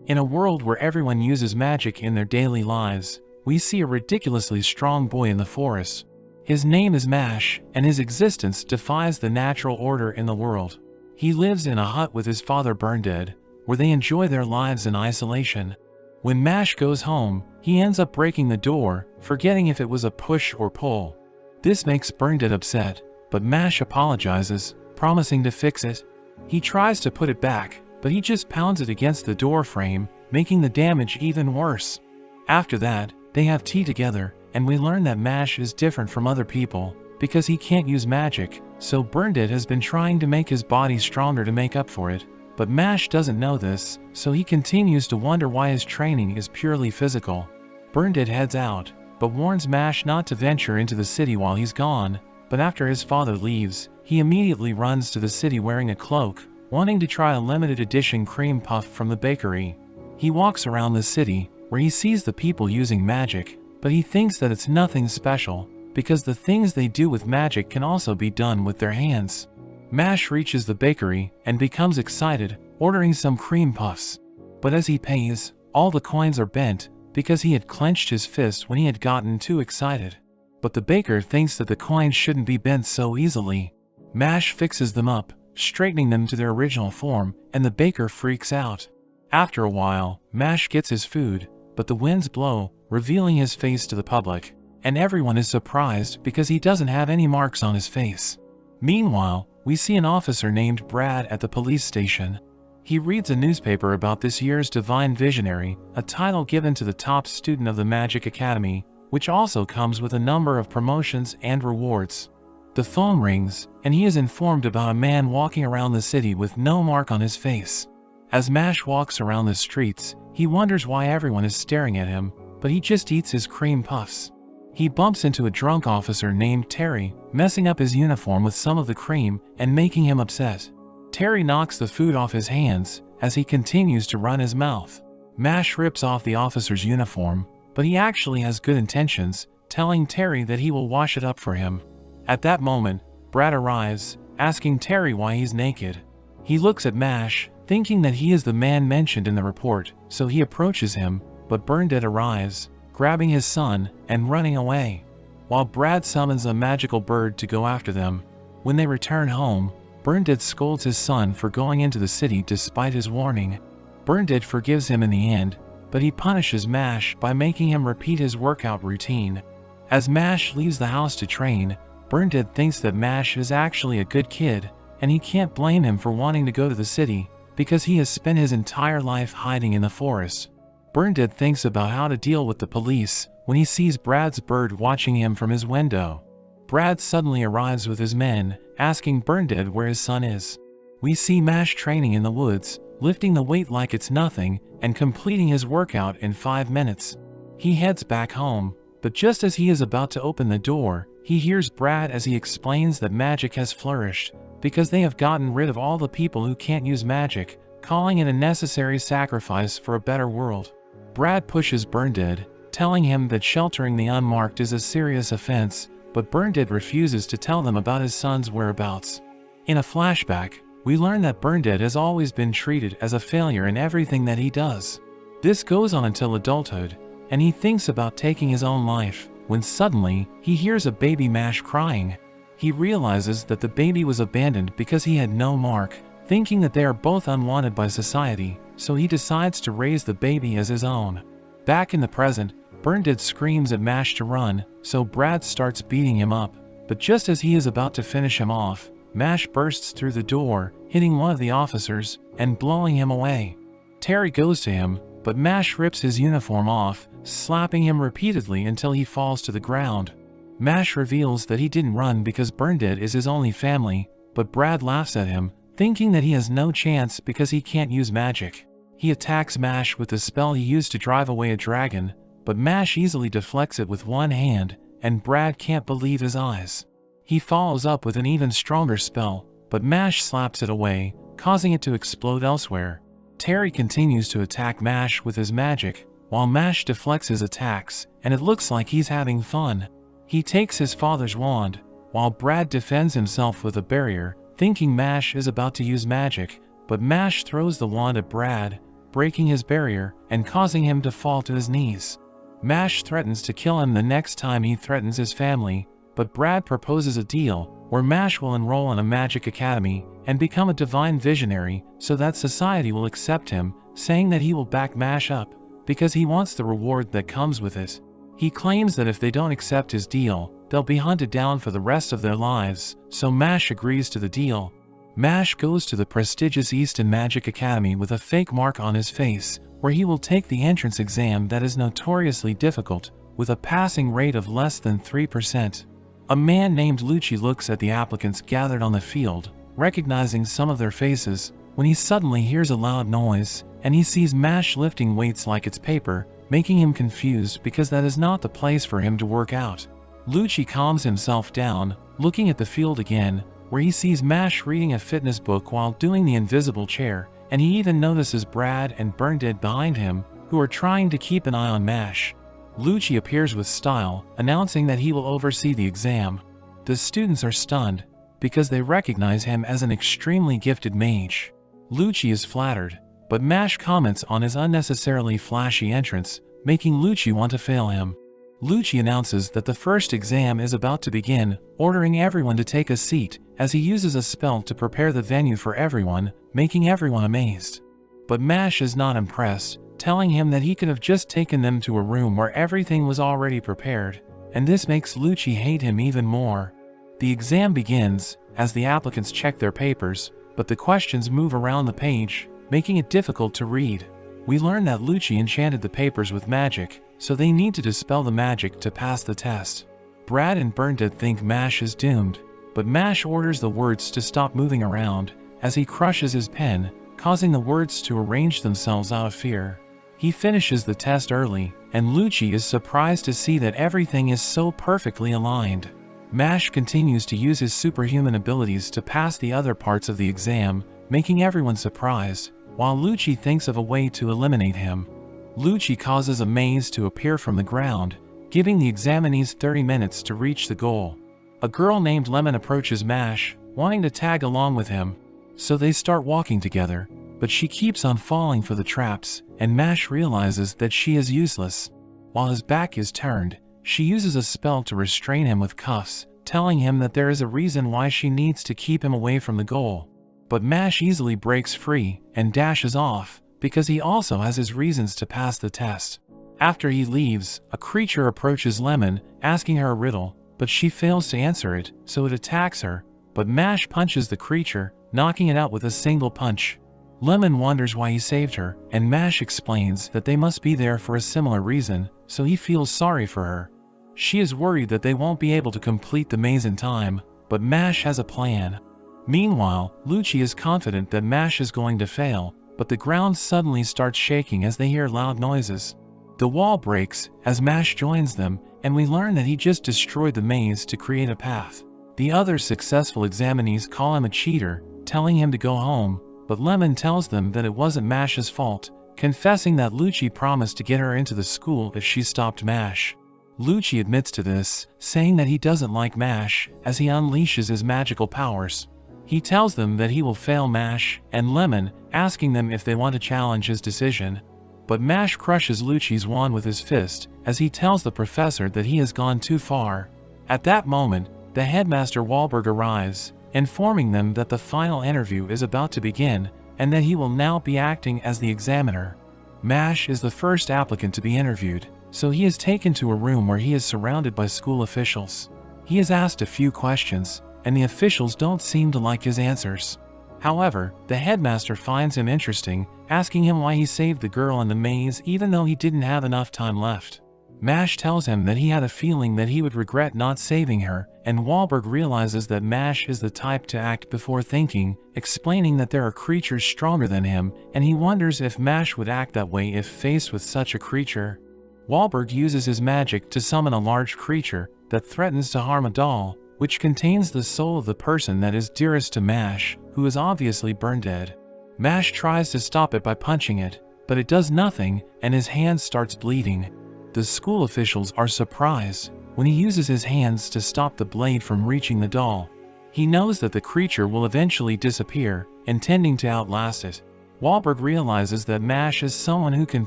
In a world where everyone uses magic in their daily lives, we see a ridiculously strong boy in the forest. His name is Mash, and his existence defies the natural order in the world. He lives in a hut with his father Burndead, where they enjoy their lives in isolation. When Mash goes home, he ends up breaking the door, forgetting if it was a push or pull. This makes Burndead upset, but Mash apologizes, promising to fix it. He tries to put it back, but he just pounds it against the door frame, making the damage even worse. After that, they have tea together, and we learn that Mash is different from other people, because he can't use magic, so Burndead has been trying to make his body stronger to make up for it. But Mash doesn't know this, so he continues to wonder why his training is purely physical. Burndead heads out, but warns Mash not to venture into the city while he's gone, but after his father leaves, he immediately runs to the city wearing a cloak, wanting to try a limited edition cream puff from the bakery. He walks around the city, where he sees the people using magic, but he thinks that it's nothing special, because the things they do with magic can also be done with their hands. Mash reaches the bakery and becomes excited, ordering some cream puffs. But as he pays, all the coins are bent, because he had clenched his fist when he had gotten too excited. But the baker thinks that the coins shouldn't be bent so easily. Mash fixes them up, straightening them to their original form, and the baker freaks out. After a while, Mash gets his food, but the winds blow, revealing his face to the public, and everyone is surprised because he doesn't have any marks on his face. Meanwhile, we see an officer named Brad at the police station. He reads a newspaper about this year's Divine Visionary, a title given to the top student of the Magic Academy, which also comes with a number of promotions and rewards. The phone rings, and he is informed about a man walking around the city with no mark on his face. As Mash walks around the streets, he wonders why everyone is staring at him, but he just eats his cream puffs. He bumps into a drunk officer named Terry, messing up his uniform with some of the cream and making him upset. Terry knocks the food off his hands as he continues to run his mouth. Mash rips off the officer's uniform, but he actually has good intentions, telling Terry that he will wash it up for him. At that moment, Brad arrives, asking Terry why he's naked. He looks at Mash, thinking that he is the man mentioned in the report, so he approaches him, but Burndead arrives, grabbing his son and running away, while Brad summons a magical bird to go after them. When they return home, Burndead scolds his son for going into the city despite his warning. Burndead forgives him in the end, but he punishes Mash by making him repeat his workout routine. As Mash leaves the house to train, Burndead thinks that Mash is actually a good kid, and he can't blame him for wanting to go to the city, because he has spent his entire life hiding in the forest. Burndead thinks about how to deal with the police when he sees Brad's bird watching him from his window. Brad suddenly arrives with his men, asking Burndead where his son is. We see Mash training in the woods, lifting the weight like it's nothing, and completing his workout in 5 minutes. He heads back home, but just as he is about to open the door, he hears Brad as he explains that magic has flourished, because they have gotten rid of all the people who can't use magic, calling it a necessary sacrifice for a better world. Brad pushes Burndead, telling him that sheltering the unmarked is a serious offense, but Burndead refuses to tell them about his son's whereabouts. In a flashback, we learn that Burndead has always been treated as a failure in everything that he does. This goes on until adulthood, and he thinks about taking his own life, when suddenly, he hears a baby Mash crying. He realizes that the baby was abandoned because he had no mark, thinking that they are both unwanted by society, so he decides to raise the baby as his own. Back in the present, Burndead screams at Mash to run, so Brad starts beating him up, but just as he is about to finish him off, Mash bursts through the door, hitting one of the officers, and blowing him away. Terry goes to him, but Mash rips his uniform off, slapping him repeatedly until he falls to the ground. Mash reveals that he didn't run because Burndead is his only family, but Brad laughs at him, thinking that he has no chance because he can't use magic. He attacks Mash with the spell he used to drive away a dragon, but Mash easily deflects it with one hand, and Brad can't believe his eyes. He follows up with an even stronger spell, but Mash slaps it away, causing it to explode elsewhere. Terry continues to attack Mash with his magic, while Mash deflects his attacks, and it looks like he's having fun. He takes his father's wand, while Brad defends himself with a barrier, thinking Mash is about to use magic, but Mash throws the wand at Brad, breaking his barrier and causing him to fall to his knees. Mash threatens to kill him the next time he threatens his family, but Brad proposes a deal where Mash will enroll in a magic academy and become a divine visionary so that society will accept him, saying that he will back Mash up because he wants the reward that comes with it. He claims that if they don't accept his deal, they'll be hunted down for the rest of their lives, so Mash agrees to the deal. Mash goes to the prestigious Easton Magic Academy with a fake mark on his face, where he will take the entrance exam that is notoriously difficult, with a passing rate of less than 3%. A man named Lucci looks at the applicants gathered on the field, recognizing some of their faces, when he suddenly hears a loud noise, and he sees Mash lifting weights like it's paper, making him confused because that is not the place for him to work out. Lucci calms himself down, looking at the field again, where he sees Mash reading a fitness book while doing the invisible chair, and he even notices Brad and Bernadette behind him, who are trying to keep an eye on Mash. Lucci appears with style, announcing that he will oversee the exam. The students are stunned, because they recognize him as an extremely gifted mage. Lucci is flattered, but Mash comments on his unnecessarily flashy entrance, making Lucci want to fail him. Lucci announces that the first exam is about to begin, ordering everyone to take a seat, as he uses a spell to prepare the venue for everyone, making everyone amazed. But Mash is not impressed, telling him that he could have just taken them to a room where everything was already prepared, and this makes Lucci hate him even more. The exam begins, as the applicants check their papers, but the questions move around the page, making it difficult to read. We learn that Lucci enchanted the papers with magic, so they need to dispel the magic to pass the test. Brad and Bernadette think Mash is doomed, but Mash orders the words to stop moving around, as he crushes his pen, causing the words to arrange themselves out of fear. He finishes the test early, and Lucci is surprised to see that everything is so perfectly aligned. Mash continues to use his superhuman abilities to pass the other parts of the exam, making everyone surprised, while Lucci thinks of a way to eliminate him. Lucci causes a maze to appear from the ground, giving the examinees 30 minutes to reach the goal. A girl named Lemon approaches Mash, wanting to tag along with him, so they start walking together, but she keeps on falling for the traps, and Mash realizes that she is useless. While his back is turned, she uses a spell to restrain him with cuffs, telling him that there is a reason why she needs to keep him away from the goal. But Mash easily breaks free and dashes off, because he also has his reasons to pass the test. After he leaves, a creature approaches Lemon, asking her a riddle, but she fails to answer it, so it attacks her, but Mash punches the creature, knocking it out with a single punch. Lemon wonders why he saved her, and Mash explains that they must be there for a similar reason, so he feels sorry for her. She is worried that they won't be able to complete the maze in time, but Mash has a plan. Meanwhile, Lucci is confident that Mash is going to fail, but the ground suddenly starts shaking as they hear loud noises. The wall breaks as Mash joins them, and we learn that he just destroyed the maze to create a path. The other successful examinees call him a cheater, telling him to go home, but Lemon tells them that it wasn't Mash's fault, confessing that Lucci promised to get her into the school if she stopped Mash. Lucci admits to this, saying that he doesn't like Mash as he unleashes his magical powers. He tells them that he will fail Mash and Lemon, asking them if they want to challenge his decision. But Mash crushes Lucci's wand with his fist as he tells the professor that he has gone too far. At that moment, the headmaster Wahlberg arrives, informing them that the final interview is about to begin and that he will now be acting as the examiner. Mash is the first applicant to be interviewed, so he is taken to a room where he is surrounded by school officials. He is asked a few questions, and the officials don't seem to like his answers. However, the headmaster finds him interesting, asking him why he saved the girl in the maze even though he didn't have enough time left. Mash tells him that he had a feeling that he would regret not saving her, and Wahlberg realizes that Mash is the type to act before thinking, explaining that there are creatures stronger than him, and he wonders if Mash would act that way if faced with such a creature. Wahlberg uses his magic to summon a large creature that threatens to harm a doll, which contains the soul of the person that is dearest to Mash, who is obviously burned dead. Mash tries to stop it by punching it, but it does nothing, and his hand starts bleeding. The school officials are surprised when he uses his hands to stop the blade from reaching the doll. He knows that the creature will eventually disappear, intending to outlast it. Wahlberg realizes that Mash is someone who can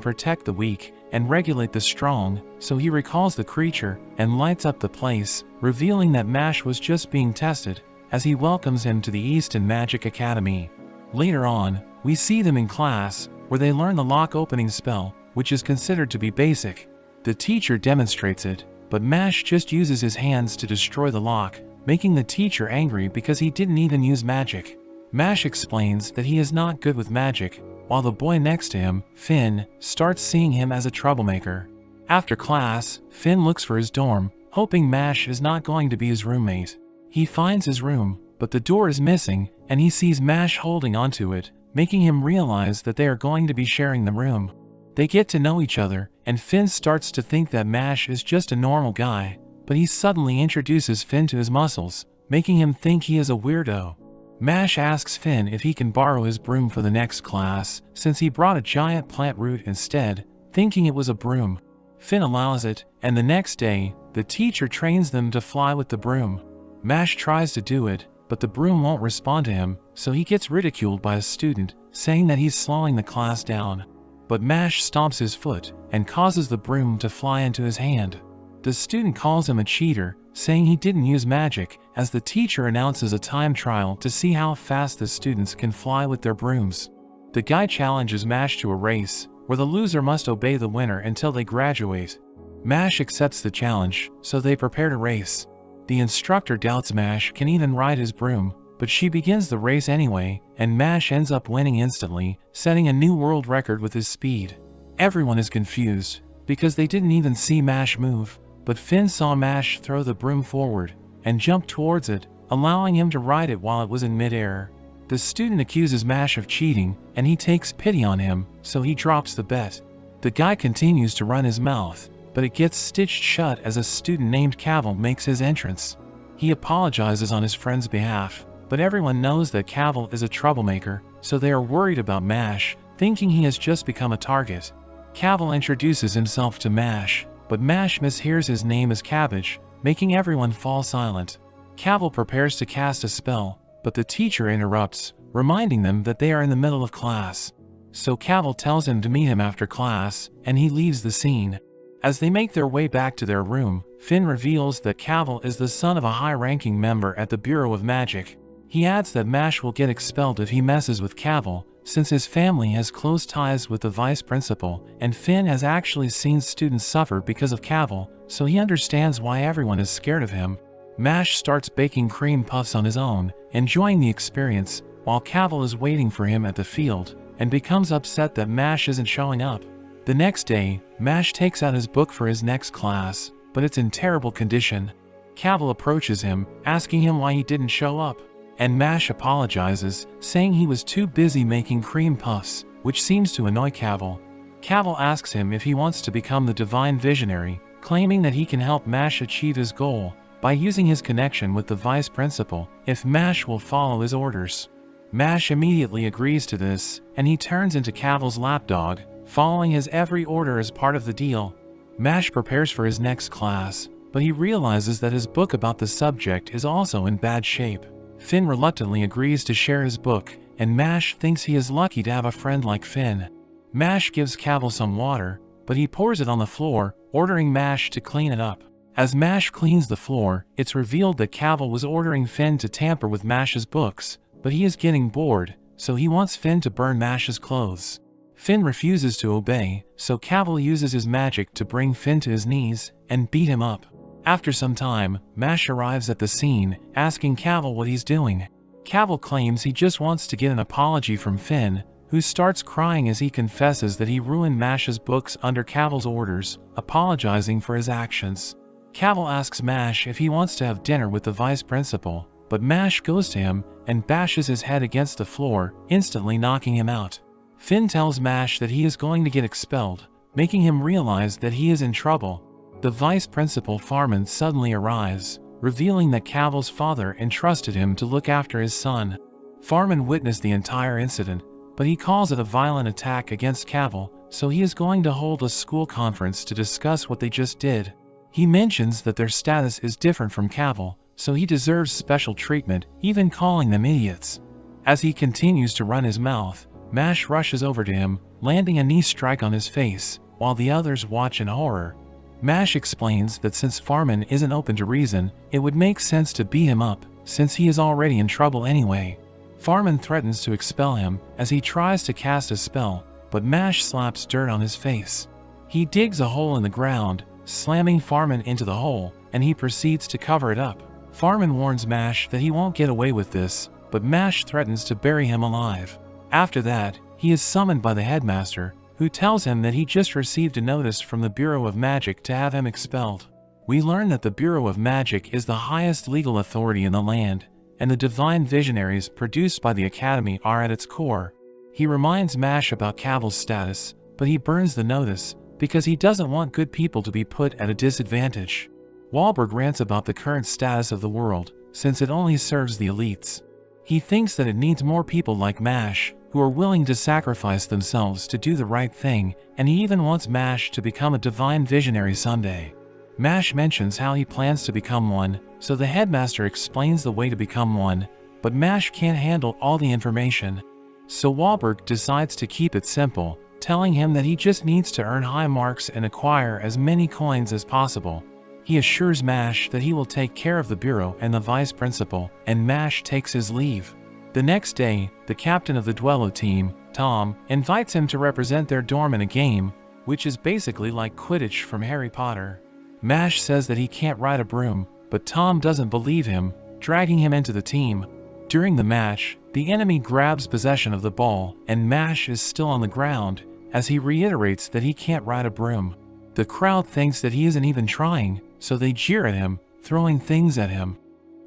protect the weak and regulate the strong, so he recalls the creature and lights up the place, revealing that Mash was just being tested, as he welcomes him to the Easton Magic Academy. Later on, we see them in class, where they learn the lock opening spell, which is considered to be basic. The teacher demonstrates it, but Mash just uses his hands to destroy the lock, making the teacher angry because he didn't even use magic. Mash explains that he is not good with magic, while the boy next to him, Finn, starts seeing him as a troublemaker. After class, Finn looks for his dorm, hoping Mash is not going to be his roommate. He finds his room, but the door is missing, and he sees Mash holding onto it, making him realize that they are going to be sharing the room. They get to know each other, and Finn starts to think that Mash is just a normal guy, but he suddenly introduces Finn to his muscles, making him think he is a weirdo. Mash asks Finn if he can borrow his broom for the next class, since he brought a giant plant root instead, thinking it was a broom. Finn allows it, and the next day, the teacher trains them to fly with the broom. Mash tries to do it, but the broom won't respond to him, so he gets ridiculed by a student, saying that he's slowing the class down. But Mash stomps his foot, and causes the broom to fly into his hand. The student calls him a cheater, saying he didn't use magic, as the teacher announces a time trial to see how fast the students can fly with their brooms. The guy challenges Mash to a race, where the loser must obey the winner until they graduate. Mash accepts the challenge, so they prepare to race. The instructor doubts Mash can even ride his broom, but she begins the race anyway, and Mash ends up winning instantly, setting a new world record with his speed. Everyone is confused, because they didn't even see Mash move, but Finn saw Mash throw the broom forward, and jump towards it, allowing him to ride it while it was in midair. The student accuses Mash of cheating, and he takes pity on him, so he drops the bet. The guy continues to run his mouth, but it gets stitched shut as a student named Cavill makes his entrance. He apologizes on his friend's behalf, but everyone knows that Cavill is a troublemaker, so they are worried about Mash, thinking he has just become a target. Cavill introduces himself to Mash, but Mash mishears his name as Cabbage, making everyone fall silent. Cavill prepares to cast a spell, but the teacher interrupts, reminding them that they are in the middle of class. So Cavill tells him to meet him after class, and he leaves the scene. As they make their way back to their room, Finn reveals that Cavill is the son of a high-ranking member at the Bureau of Magic. He adds that Mash will get expelled if he messes with Cavill, since his family has close ties with the vice principal, and Finn has actually seen students suffer because of Cavill, so he understands why everyone is scared of him. Mash starts baking cream puffs on his own, enjoying the experience, while Cavill is waiting for him at the field, and becomes upset that Mash isn't showing up. The next day, Mash takes out his book for his next class, but it's in terrible condition. Cavill approaches him, asking him why he didn't show up, and Mash apologizes, saying he was too busy making cream puffs, which seems to annoy Cavill. Cavill asks him if he wants to become the Divine Visionary, claiming that he can help Mash achieve his goal by using his connection with the vice principal if Mash will follow his orders. Mash immediately agrees to this, and he turns into Cavill's lapdog, following his every order as part of the deal. Mash prepares for his next class, but he realizes that his book about the subject is also in bad shape. Finn reluctantly agrees to share his book, and Mash thinks he is lucky to have a friend like Finn. Mash gives Cavill some water, but he pours it on the floor, ordering Mash to clean it up. As Mash cleans the floor, it's revealed that Cavill was ordering Finn to tamper with Mash's books, but he is getting bored, so he wants Finn to burn Mash's clothes. Finn refuses to obey, so Cavill uses his magic to bring Finn to his knees and beat him up. After some time, Mash arrives at the scene, asking Cavill what he's doing. Cavill claims he just wants to get an apology from Finn, who starts crying as he confesses that he ruined Mash's books under Cavill's orders, apologizing for his actions. Cavill asks Mash if he wants to have dinner with the vice principal, but Mash goes to him and bashes his head against the floor, instantly knocking him out. Finn tells Mash that he is going to get expelled, making him realize that he is in trouble. The vice principal Farman suddenly arrives, revealing that Cavill's father entrusted him to look after his son. Farman witnessed the entire incident, but he calls it a violent attack against Cavill, so he is going to hold a school conference to discuss what they just did. He mentions that their status is different from Cavill, so he deserves special treatment, even calling them idiots. As he continues to run his mouth, Mash rushes over to him, landing a knee strike on his face, while the others watch in horror. Mash explains that since Farman isn't open to reason, it would make sense to beat him up, since he is already in trouble anyway. Farman threatens to expel him as he tries to cast a spell, but Mash slaps dirt on his face. He digs a hole in the ground, slamming Farman into the hole, and he proceeds to cover it up. Farman warns Mash that he won't get away with this, but Mash threatens to bury him alive. After that, he is summoned by the headmaster, who tells him that he just received a notice from the Bureau of Magic to have him expelled. We learn that the Bureau of Magic is the highest legal authority in the land, and the divine visionaries produced by the Academy are at its core. He reminds Mash about Cavill's status, but he burns the notice because he doesn't want good people to be put at a disadvantage. Wahlberg rants about the current status of the world, since it only serves the elites. He thinks that it needs more people like Mash, who are willing to sacrifice themselves to do the right thing, and he even wants Mash to become a divine visionary someday. Mash mentions how he plans to become one, so the headmaster explains the way to become one, but Mash can't handle all the information. So Wahlberg decides to keep it simple, telling him that he just needs to earn high marks and acquire as many coins as possible. He assures Mash that he will take care of the bureau and the vice principal, and Mash takes his leave. The next day, the captain of the Duello team, Tom, invites him to represent their dorm in a game, which is basically like Quidditch from Harry Potter. Mash says that he can't ride a broom, but Tom doesn't believe him, dragging him into the team. During the match, the enemy grabs possession of the ball, and Mash is still on the ground, as he reiterates that he can't ride a broom. The crowd thinks that he isn't even trying, so they jeer at him, throwing things at him.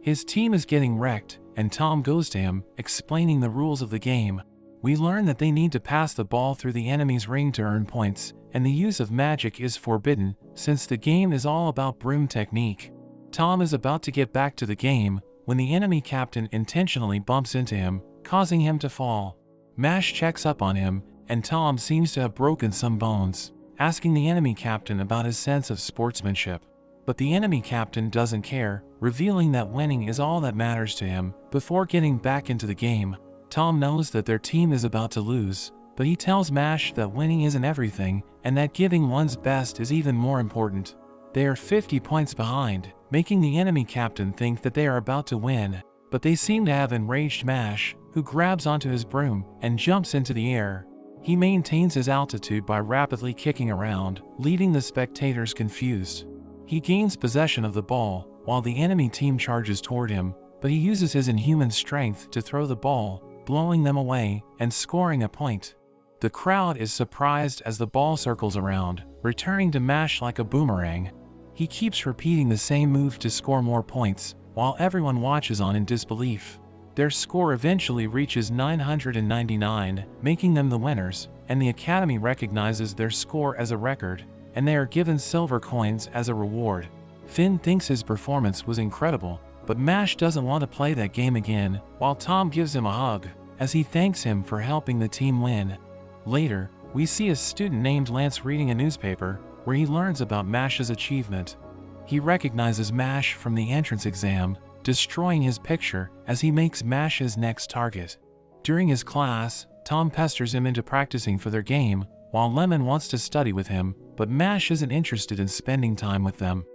His team is getting wrecked, and Tom goes to him, explaining the rules of the game. We learn that they need to pass the ball through the enemy's ring to earn points, and the use of magic is forbidden, since the game is all about broom technique. Tom is about to get back to the game, when the enemy captain intentionally bumps into him, causing him to fall. Mash checks up on him, and Tom seems to have broken some bones, asking the enemy captain about his sense of sportsmanship. But the enemy captain doesn't care, revealing that winning is all that matters to him. Before getting back into the game, Tom knows that their team is about to lose, but he tells Mash that winning isn't everything, and that giving one's best is even more important. They are 50 points behind, making the enemy captain think that they are about to win, but they seem to have enraged Mash, who grabs onto his broom and jumps into the air. He maintains his altitude by rapidly kicking around, leaving the spectators confused. He gains possession of the ball, while the enemy team charges toward him, but he uses his inhuman strength to throw the ball, blowing them away and scoring a point. The crowd is surprised as the ball circles around, returning to Mash like a boomerang. He keeps repeating the same move to score more points, while everyone watches on in disbelief. Their score eventually reaches 999, making them the winners, and the Academy recognizes their score as a record, and they are given silver coins as a reward. Finn thinks his performance was incredible, but Mash doesn't want to play that game again, while Tom gives him a hug, as he thanks him for helping the team win. Later, we see a student named Lance reading a newspaper, where he learns about Mash's achievement. He recognizes Mash from the entrance exam, destroying his picture as he makes Mash's next target. During his class, Tom pesters him into practicing for their game, while Lemon wants to study with him, but Mash isn't interested in spending time with them.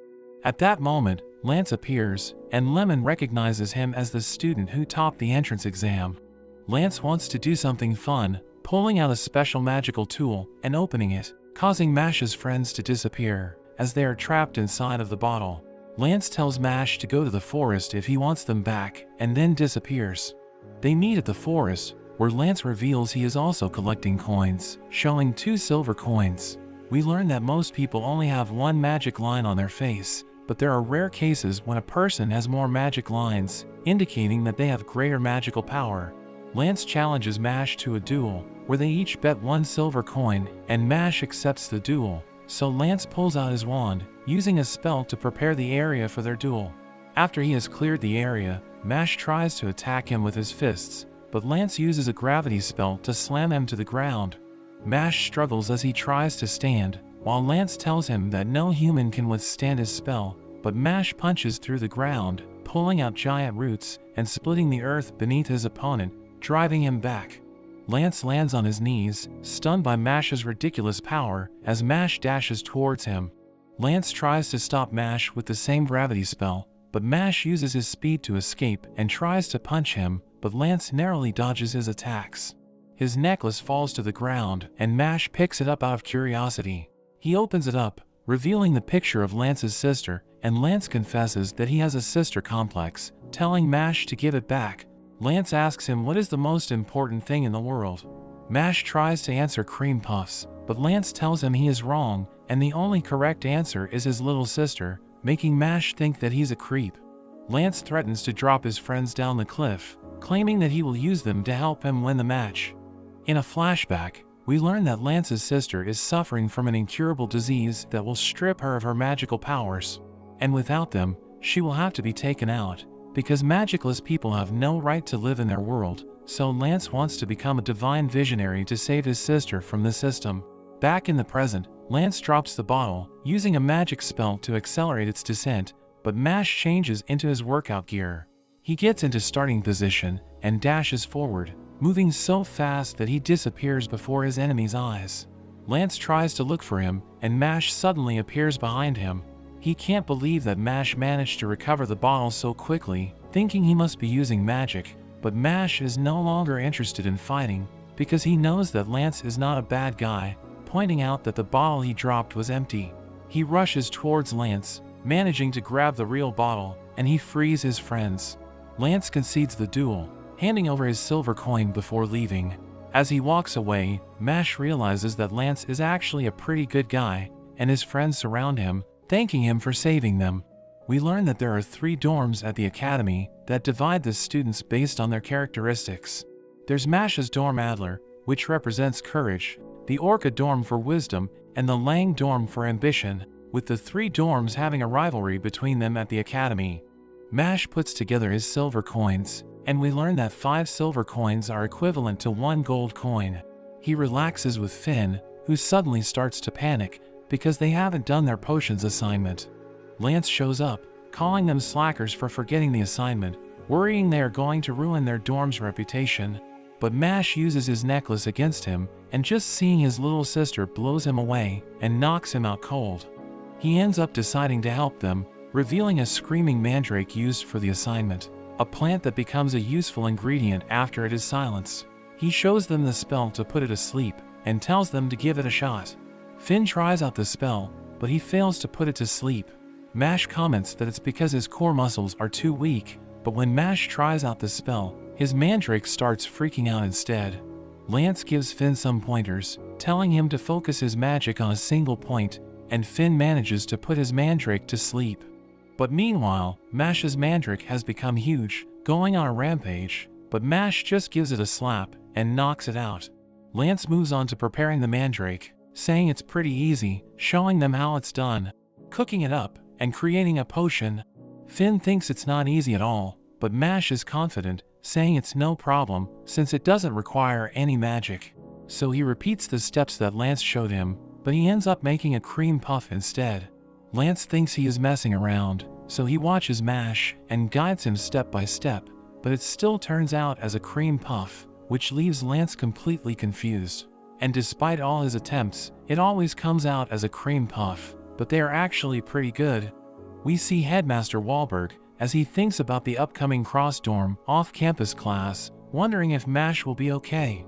At that moment, Lance appears, and Lemon recognizes him as the student who topped the entrance exam. Lance wants to do something fun, pulling out a special magical tool and opening it, causing Mash's friends to disappear, as they are trapped inside of the bottle. Lance tells Mash to go to the forest if he wants them back, and then disappears. They meet at the forest, where Lance reveals he is also collecting coins, showing 2 silver coins. We learn that most people only have 1 magic line on their face, but there are rare cases when a person has more magic lines, indicating that they have greater magical power. Lance challenges Mash to a duel, where they each bet 1 silver coin, and Mash accepts the duel, so Lance pulls out his wand, using a spell to prepare the area for their duel. After he has cleared the area, Mash tries to attack him with his fists, but Lance uses a gravity spell to slam him to the ground. Mash struggles as he tries to stand, while Lance tells him that no human can withstand his spell, but Mash punches through the ground, pulling out giant roots and splitting the earth beneath his opponent, driving him back. Lance lands on his knees, stunned by Mash's ridiculous power, as Mash dashes towards him. Lance tries to stop Mash with the same gravity spell, but Mash uses his speed to escape and tries to punch him, but Lance narrowly dodges his attacks. His necklace falls to the ground, and Mash picks it up out of curiosity. He opens it up, revealing the picture of Lance's sister, and Lance confesses that he has a sister complex, telling Mash to give it back. Lance asks him what is the most important thing in the world. Mash tries to answer cream puffs, but Lance tells him he is wrong, and the only correct answer is his little sister, making Mash think that he's a creep. Lance threatens to drop his friends down the cliff, claiming that he will use them to help him win the match. In a flashback, we learn that Lance's sister is suffering from an incurable disease that will strip her of her magical powers, and without them, she will have to be taken out, because magicless people have no right to live in their world, so Lance wants to become a divine visionary to save his sister from the system. Back in the present, Lance drops the bottle, using a magic spell to accelerate its descent, but Mash changes into his workout gear. He gets into starting position and dashes forward, moving so fast that he disappears before his enemy's eyes. Lance tries to look for him, and Mash suddenly appears behind him. He can't believe that Mash managed to recover the bottle so quickly, thinking he must be using magic, but Mash is no longer interested in fighting, because he knows that Lance is not a bad guy, pointing out that the bottle he dropped was empty. He rushes towards Lance, managing to grab the real bottle, and he frees his friends. Lance concedes the duel, handing over his silver coin before leaving. As he walks away, Mash realizes that Lance is actually a pretty good guy, and his friends surround him, thanking him for saving them. We learn that there are 3 dorms at the academy that divide the students based on their characteristics. There's Mash's dorm Adler, which represents courage, the Orca dorm for wisdom, and the Lang dorm for ambition, with the 3 dorms having a rivalry between them at the academy. Mash puts together his silver coins, and we learn that 5 silver coins are equivalent to 1 gold coin. He relaxes with Finn, who suddenly starts to panic because they haven't done their potions assignment. Lance shows up, calling them slackers for forgetting the assignment, worrying they are going to ruin their dorm's reputation. But Mash uses his necklace against him, and just seeing his little sister blows him away and knocks him out cold. He ends up deciding to help them, revealing a screaming mandrake used for the assignment, a plant that becomes a useful ingredient after it is silenced. He shows them the spell to put it asleep, and tells them to give it a shot. Finn tries out the spell, but he fails to put it to sleep. Mash comments that it's because his core muscles are too weak, but when Mash tries out the spell, his mandrake starts freaking out instead. Lance gives Finn some pointers, telling him to focus his magic on a single point, and Finn manages to put his mandrake to sleep. But meanwhile, Mash's mandrake has become huge, going on a rampage, but Mash just gives it a slap and knocks it out. Lance moves on to preparing the mandrake, saying it's pretty easy, showing them how it's done, cooking it up, and creating a potion. Finn thinks it's not easy at all, but Mash is confident, saying it's no problem since it doesn't require any magic. So he repeats the steps that Lance showed him, but he ends up making a cream puff instead. Lance thinks he is messing around, so he watches Mash and guides him step by step, but it still turns out as a cream puff, which leaves Lance completely confused. And despite all his attempts, it always comes out as a cream puff, but they are actually pretty good. We see Headmaster Wahlberg as he thinks about the upcoming cross-dorm, off-campus class, wondering if Mash will be okay.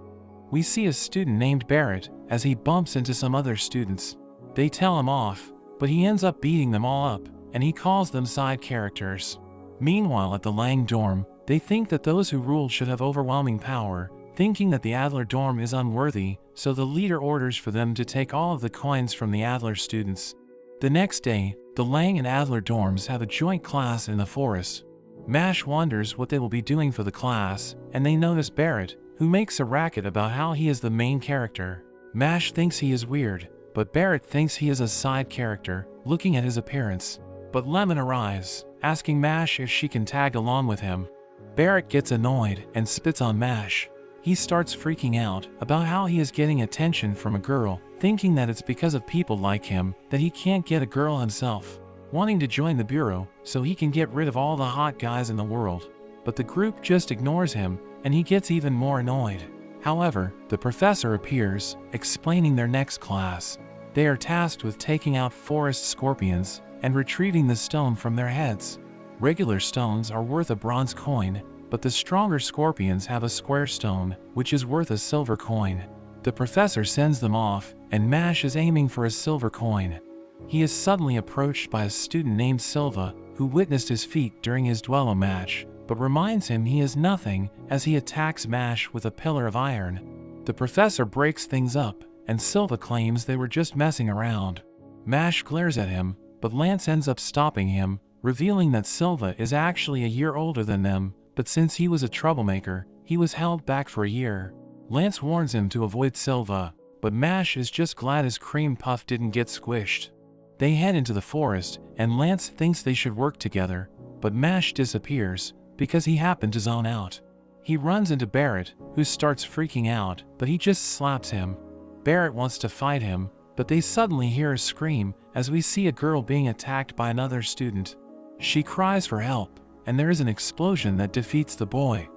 We see a student named Barrett as he bumps into some other students. They tell him off, but he ends up beating them all up, and he calls them side characters. Meanwhile at the Lang dorm, they think that those who ruled should have overwhelming power, thinking that the Adler dorm is unworthy, so the leader orders for them to take all of the coins from the Adler students. The next day, the Lang and Adler dorms have a joint class in the forest. Mash wonders what they will be doing for the class, and they notice Barrett, who makes a racket about how he is the main character. Mash thinks he is weird, but Barrett thinks he is a side character, looking at his appearance. But Lemon arrives, asking Mash if she can tag along with him. Barrett gets annoyed and spits on Mash. He starts freaking out about how he is getting attention from a girl, thinking that it's because of people like him that he can't get a girl himself, wanting to join the bureau so he can get rid of all the hot guys in the world. But the group just ignores him, and he gets even more annoyed. However, the professor appears, explaining their next class. They are tasked with taking out forest scorpions and retrieving the stone from their heads. Regular stones are worth a bronze coin, but the stronger scorpions have a square stone, which is worth a silver coin. The professor sends them off, and Mash is aiming for a silver coin. He is suddenly approached by a student named Silva, who witnessed his feat during his duello match, but reminds him he is nothing as he attacks Mash with a pillar of iron. The professor breaks things up, and Silva claims they were just messing around. Mash glares at him, but Lance ends up stopping him, revealing that Silva is actually a year older than them, but since he was a troublemaker, he was held back for a year. Lance warns him to avoid Silva, but Mash is just glad his cream puff didn't get squished. They head into the forest, and Lance thinks they should work together, but Mash disappears because he happened to zone out. He runs into Barrett, who starts freaking out, but he just slaps him. Barrett wants to fight him, but they suddenly hear a scream as we see a girl being attacked by another student. She cries for help, and there is an explosion that defeats the boy.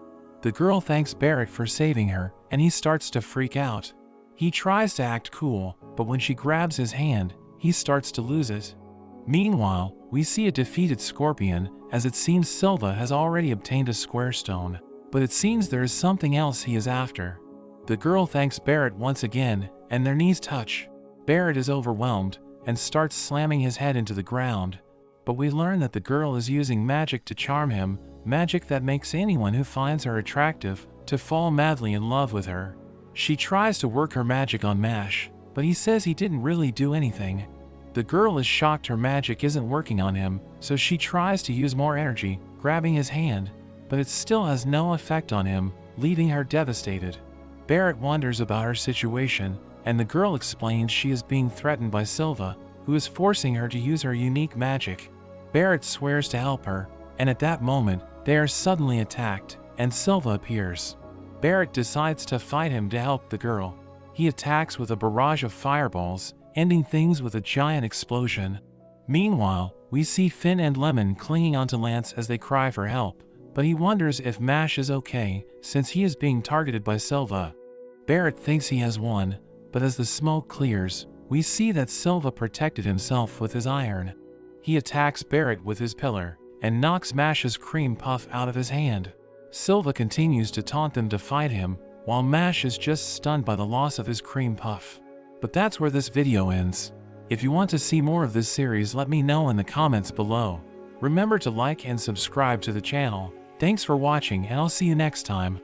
The girl thanks Barrett for saving her, and he starts to freak out. He tries to act cool, but when she grabs his hand, he starts to lose it. Meanwhile, we see a defeated scorpion, as it seems Silva has already obtained a square stone, but it seems there is something else he is after. The girl thanks Barrett once again, and their knees touch. Barrett is overwhelmed, and starts slamming his head into the ground. But we learn that the girl is using magic to charm him, magic that makes anyone who finds her attractive to fall madly in love with her. She tries to work her magic on Mash, but he says he didn't really do anything. The girl is shocked her magic isn't working on him, so she tries to use more energy, grabbing his hand, but it still has no effect on him, leaving her devastated. Barrett wonders about her situation, and the girl explains she is being threatened by Silva, who is forcing her to use her unique magic. Barrett swears to help her, and at that moment, they are suddenly attacked, and Silva appears. Barrett decides to fight him to help the girl. He attacks with a barrage of fireballs, ending things with a giant explosion. Meanwhile, we see Finn and Lemon clinging onto Lance as they cry for help, but he wonders if Mash is okay, since he is being targeted by Silva. Barrett thinks he has won, but as the smoke clears, we see that Silva protected himself with his iron. He attacks Barrett with his pillar, and knocks Mash's cream puff out of his hand. Silva continues to taunt them to fight him, while Mash is just stunned by the loss of his cream puff. But that's where this video ends. If you want to see more of this series, let me know in the comments below. Remember to like and subscribe to the channel. Thanks for watching, and I'll see you next time.